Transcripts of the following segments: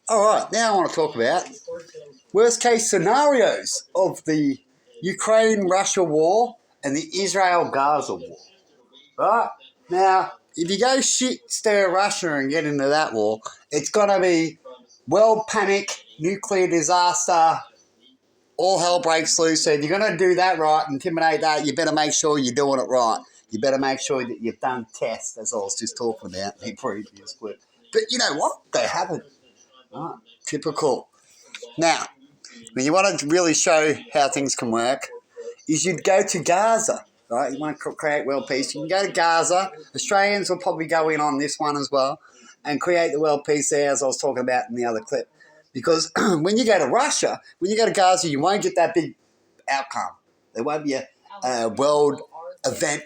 All right, now I want to talk about worst case scenarios of the Ukraine-Russia war and the Israel-Gaza war. Right? Now, if you go shit stir Russia and get into that war, it's going to be world panic, nuclear disaster, all hell breaks loose. So if you're going to do that right, intimidate that, you better make sure you're doing it right. You better make sure that you've done tests, as I was just talking about in the previous clip. But you know what? They haven't. Right? Typical. Now, when you want to really show how things can work, is you'd go to Gaza, right? You want to create world peace, you can go to Gaza. Australians will probably go in on this one as well and create the world peace there, as I was talking about in the other clip. Because when you go to Russia, when you go to Gaza, you won't get that big outcome. There won't be a world event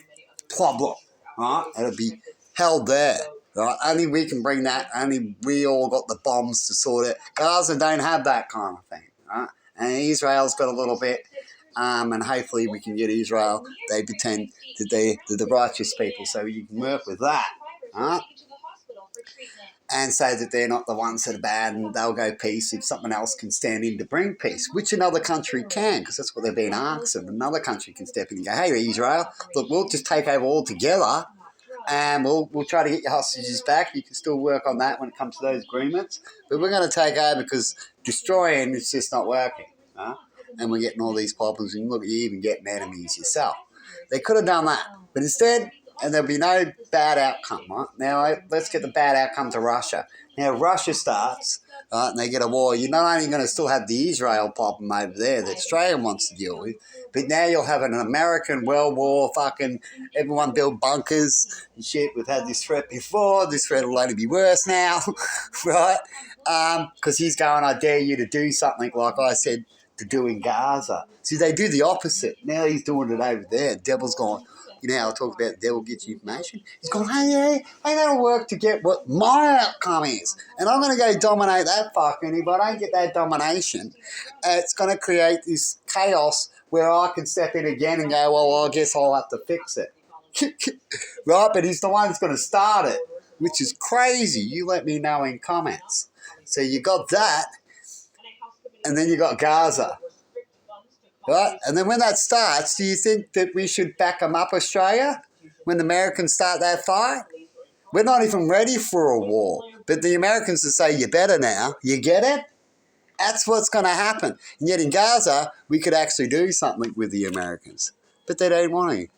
problem, right? It'll be held there, right? Only we can bring that. Only we all got the bombs to sort it. Gaza don't have that kind of thing, right? And Israel's got a little bit. And hopefully we can get Israel. They pretend that they're the righteous people, so you can work with that, right? And say that they're not the ones that are bad and they'll go peace if something else can stand in to bring peace, which another country can, because that's what they're being asked. And another country can step in and go, hey, Israel, look, we'll just take over all together and we'll try to get your hostages back. You can still work on that when it comes to those agreements. But we're going to take over because destroying is just not working, right? And we're getting all these problems. And look, you're even getting enemies yourself. They could have done that. But instead, and there'll be no bad outcome, right? Now, let's get the bad outcome to Russia. Now, Russia starts, right, and they get a war. You're not only going to still have the Israel problem over there that Australia wants to deal with, but now you'll have an American World War, fucking everyone build bunkers and shit. We've had this threat before. This threat will only be worse now, right? Because he's going, I dare you to do something like I said to do in Gaza. See, they do the opposite. Now he's doing it over there. Devil's going, you know how I talk about the devil gets you information? He's going, hey, that'll work to get what my outcome is. And I'm going to go dominate that fucker. And if I don't get that domination, it's going to create this chaos where I can step in again and go, well, I guess I'll have to fix it. Right? But he's the one that's going to start it, which is crazy. You let me know in comments. So you got that. And then you got Gaza. Right? And then when that starts, do you think that we should back them up, Australia, when the Americans start that fight? We're not even ready for a war. But the Americans will say, you're better now. You get it? That's what's going to happen. And yet in Gaza, we could actually do something with the Americans. But they don't want to.